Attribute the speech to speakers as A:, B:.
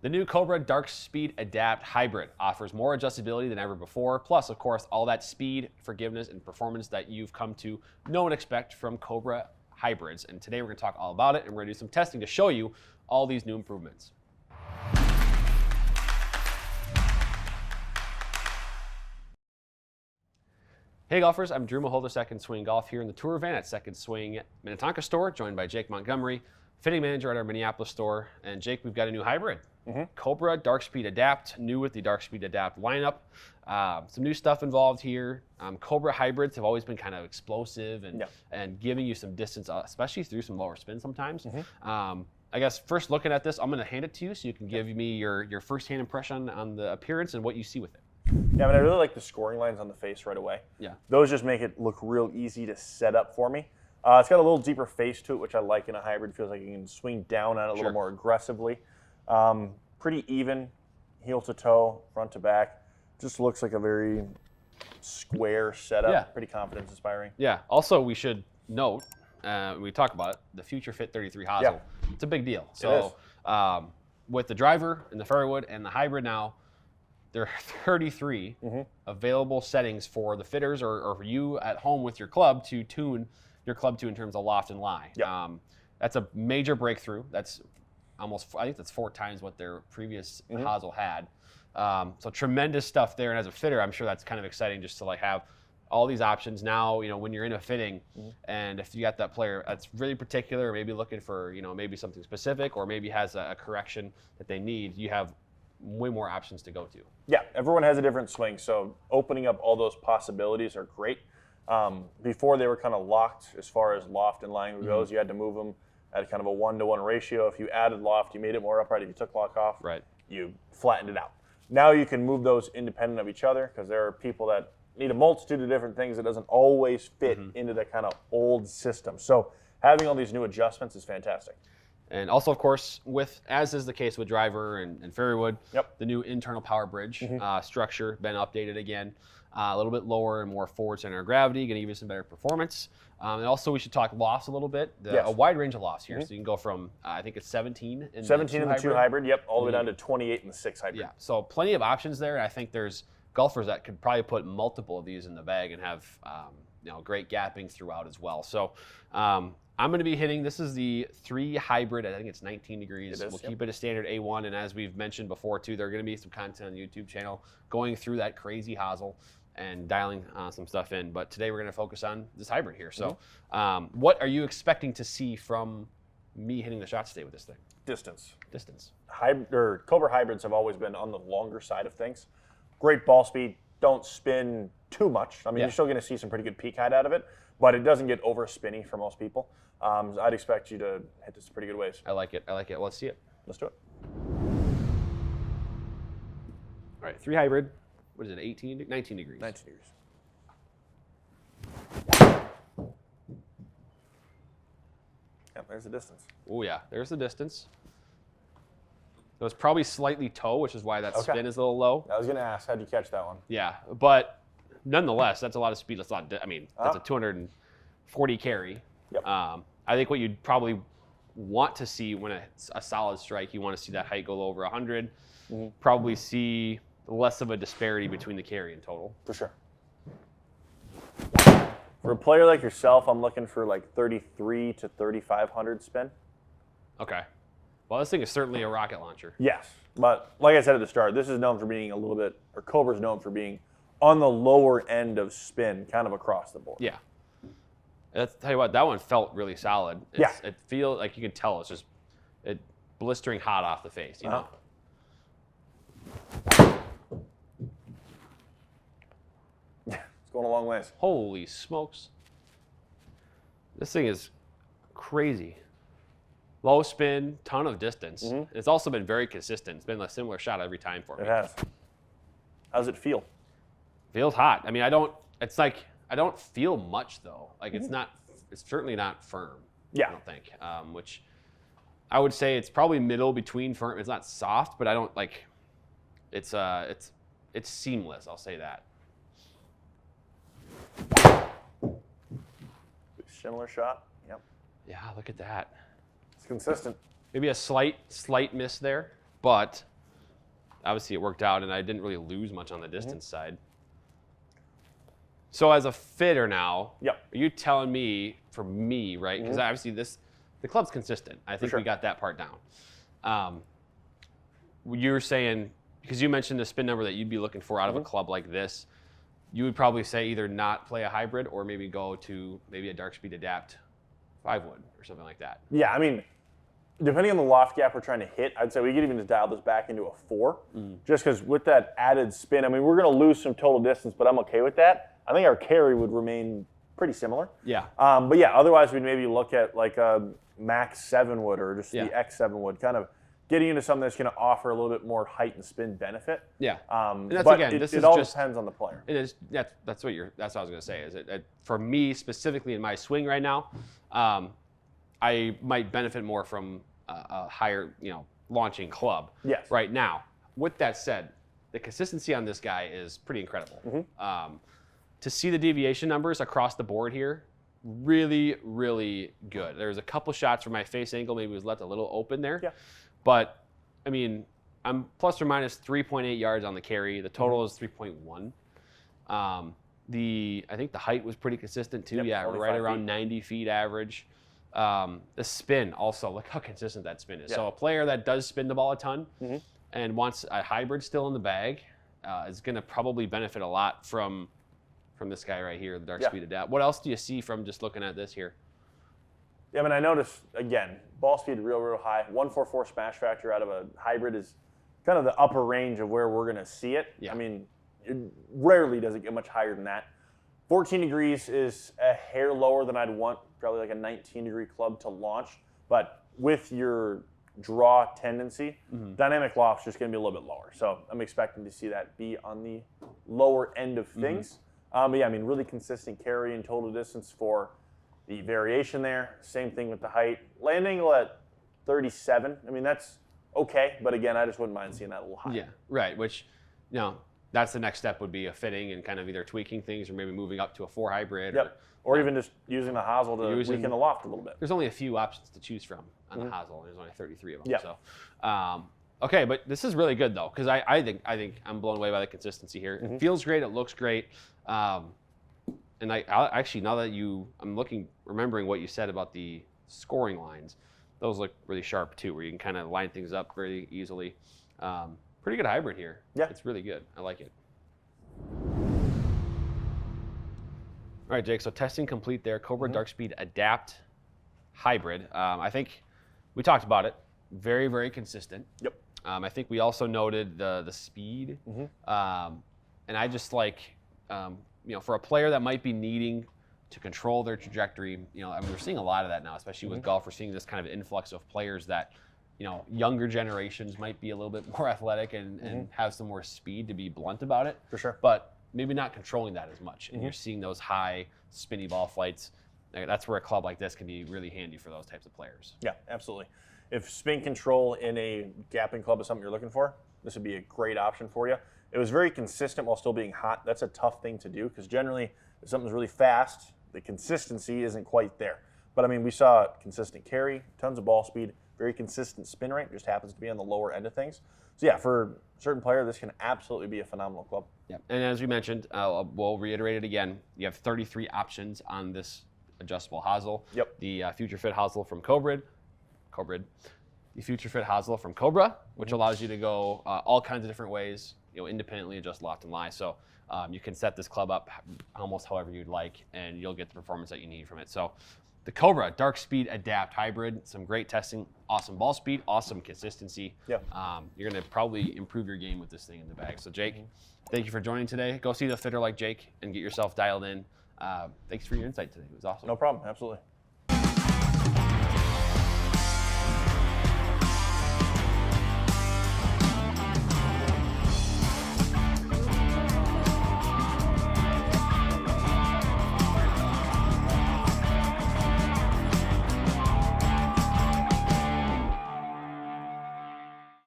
A: The new Cobra DS-Adapt Hybrid offers more adjustability than ever before, plus, of course, all that speed, forgiveness, and performance that you've come to know and expect from Cobra hybrids. And today we're going to talk all about it, and we're going to do some testing to show you all these new improvements. Hey golfers, I'm Drew Mahowald of Second Swing Golf here in the tour van at Second Swing Minnetonka store, joined by Jake Montgomery, fitting manager at our Minneapolis store. And Jake, we've got a new hybrid. Cobra DS-Adapt, new with the DS-Adapt lineup. Some new stuff involved here. Cobra hybrids have always been kind of explosive and giving you some distance, especially through some lower spin sometimes. I guess first looking at this, I'm going to hand it to you so you can give me your first-hand impression on the appearance and what you see with it.
B: Yeah, I mean, I really like the scoring lines on the face right away. Yeah. Those just make it look real easy to set up for me. It's got a little deeper face to it, which I like in a hybrid. Feels like you can swing down on it a little more aggressively. Pretty even, heel to toe, front to back. Just looks like a very square setup. Yeah. Pretty confidence inspiring.
A: Yeah. Also, we should note, we talk about it, the FutureFit 33 Hosel. Yeah. It's a big deal. So with the driver and the fairway wood and the hybrid now, there are 33 available settings for the fitters or for you at home with your club to tune your club to in terms of loft and lie. Yep. That's a major breakthrough. That's almost, I think that's 4 times what their previous Hosel had. So tremendous stuff there. And as a fitter, I'm sure that's kind of exciting just to like have all these options now, you know, when you're in a fitting and if you got that player that's really particular, maybe looking for, you know, maybe something specific or maybe has a correction that they need, you have way more options to go to.
B: Yeah, everyone has a different swing, so opening up all those possibilities are great. Before they were kind of locked as far as loft and line goes. You had to move them at kind of a 1-to-1 ratio. If you added loft, you made it more upright. If you took lock off, you flattened it out. Now you can move those independent of each other because there are people that need a multitude of different things that doesn't always fit into that kind of old system. So having all these new adjustments is fantastic.
A: And also, of course, with as is the case with driver and fairway wood, the new internal power bridge structure been updated again, a little bit lower and more forward center of gravity, going to give you some better performance. And also, we should talk lofts a little bit. A wide range of lofts here, so you can go from I think it's 17 in
B: the 2 hybrid, all the way down to 28 in the 6 hybrid.
A: Yeah, so plenty of options there. I think there's golfers that could probably put multiple of these in the bag and have you know, great gapping throughout as well. So. I'm going to be hitting, this is the 3 hybrid, I think it's 19 degrees. We'll keep it a standard A1, and as we've mentioned before too, there are going to be some content on the YouTube channel going through that crazy Hosel and dialing some stuff in. But today we're going to focus on this hybrid here. So what are you expecting to see from me hitting the shots today with this thing?
B: Distance.
A: Cobra
B: hybrids have always been on the longer side of things. Great ball speed, don't spin too much. I mean, you're still going to see some pretty good peak height out of it, but it doesn't get over spinny for most people. I'd expect you to hit this pretty good ways.
A: I like it. I like it. Well, let's see it.
B: Let's do it.
A: All right, 3 hybrid. What is it, 19 degrees? 19 degrees.
B: 19 degrees. Yeah, there's the distance.
A: Oh, yeah, there's the distance. So it's probably slightly toe, which is why that spin is a little low.
B: I was going to ask, how'd you catch that one?
A: Yeah, but nonetheless, that's a lot of speed. That's not, I mean, that's a 240 carry. Yep. I think what you'd probably want to see when it's a solid strike, you want to see that height go over 100. Probably see less of a disparity between the carry and total.
B: For sure. For a player like yourself, I'm looking for like 33 to 3,500 spin.
A: Okay. Well, this thing is certainly a rocket launcher.
B: Yes, but like I said at the start, this is known for being a little bit, or Cobra's known for being on the lower end of spin, kind of across the board.
A: Yeah. I'll tell you what, that one felt really solid. It feels like you can tell it's just blistering hot off the face, you know?
B: Yeah, it's going a long ways.
A: Holy smokes. This thing is crazy. Low spin, ton of distance. It's also been very consistent. It's been a similar shot every time for me.
B: It has. How does it feel?
A: Feels hot. I mean, I don't feel much though. Like it's certainly not firm.
B: Yeah.
A: I don't think, which I would say it's probably middle between firm. It's not soft, but I don't like, it's seamless. I'll say that.
B: Similar shot. Yep.
A: Yeah, look at that.
B: It's consistent.
A: Maybe a slight miss there, but obviously it worked out, and I didn't really lose much on the distance side. So as a fitter now, are you telling me, for me, right? Because obviously the club's consistent. I think we got that part down. You're saying, because you mentioned the spin number that you'd be looking for out of a club like this, you would probably say either not play a hybrid or maybe go to maybe a Dark Speed Adapt 5-wood or something like that.
B: Yeah, I mean, depending on the loft gap we're trying to hit, I'd say we could even just dial this back into a 4, just because with that added spin, I mean, we're going to lose some total distance, but I'm okay with that. I think our carry would remain pretty similar.
A: Yeah.
B: But yeah, otherwise we'd maybe look at like a Max 7-wood or just the X 7-wood, kind of getting into something that's going to offer a little bit more height and spin benefit.
A: Yeah.
B: And
A: that's,
B: but
A: again,
B: it all depends on the player.
A: It is. That's what I was going to say. Is it for me specifically in my swing right now? I might benefit more from a higher, launching club.
B: Yes.
A: Right now. With that said, the consistency on this guy is pretty incredible. To see the deviation numbers across the board here, really, really good. There's a couple shots from my face angle, maybe it was left a little open there.
B: Yeah.
A: But, I mean, I'm plus or minus 3.8 yards on the carry. The total is 3.1. I think the height was pretty consistent too. Yeah, right around 90 feet average. The spin also, look how consistent that spin is. So a player that does spin the ball a ton and wants a hybrid still in the bag is going to probably benefit a lot from this guy right here, the Dark Speed Adapt. What else do you see from just looking at this here?
B: Yeah, I mean, I noticed, again, ball speed real high. 144 smash factor out of a hybrid is kind of the upper range of where we're going to see it. I mean, it rarely does it get much higher than that. 14 degrees is a hair lower than I'd want, probably like a 19-degree club to launch. But with your draw tendency, dynamic loft's just going to be a little bit lower. So I'm expecting to see that be on the lower end of things. But yeah, I mean, really consistent carry and total distance for the variation there. Same thing with the height. Land angle at 37. I mean, that's okay. But again, I just wouldn't mind seeing that a little higher.
A: Yeah, right. Which, that's the next step would be a fitting and kind of either tweaking things or maybe moving up to a 4 hybrid.
B: Or even just using the Hosel to weaken the loft a little bit.
A: There's only a few options to choose from on the Hosel. There's only 33 of them. So, okay, but this is really good though, because I think I'm blown away by the consistency here. It feels great. It looks great. And I actually, now that I'm remembering what you said about the scoring lines, those look really sharp too, where you can kind of line things up very easily. Pretty good hybrid here. Yeah. It's really good. I like it. All right, Jake, so testing complete there. Cobra Dark Speed Adapt Hybrid. I think we talked about it. Very, very consistent.
B: Yep.
A: I think we also noted the speed. And I just like, for a player that might be needing to control their trajectory, I mean, we're seeing a lot of that now, especially with golf. We're seeing this kind of influx of players that, younger generations might be a little bit more athletic and have some more speed, to be blunt about it.
B: For sure.
A: But maybe not controlling that as much. And you're seeing those high spinny ball flights. That's where a club like this can be really handy for those types of players.
B: Yeah, absolutely. If spin control in a gapping club is something you're looking for, this would be a great option for you. It was very consistent while still being hot. That's a tough thing to do because generally if something's really fast, the consistency isn't quite there. But I mean, we saw consistent carry, tons of ball speed, very consistent spin rate, just happens to be on the lower end of things. So yeah, for a certain player, this can absolutely be a phenomenal club.
A: Yeah, and as we mentioned, we'll reiterate it again. You have 33 options on this adjustable Hosel.
B: Yep.
A: The FutureFit Hosel from Cobra. The FutureFit Hosel from Cobra, which allows you to go all kinds of different ways, independently adjust loft and lie. So you can set this club up almost however you'd like, and you'll get the performance that you need from it. So the Cobra Dark Speed Adapt Hybrid, some great testing, awesome ball speed, awesome consistency.
B: Yeah.
A: You're going to probably improve your game with this thing in the bag. So Jake, thank you for joining today. Go see the fitter like Jake and get yourself dialed in. Thanks for your insight today. It was awesome.
B: No problem. Absolutely.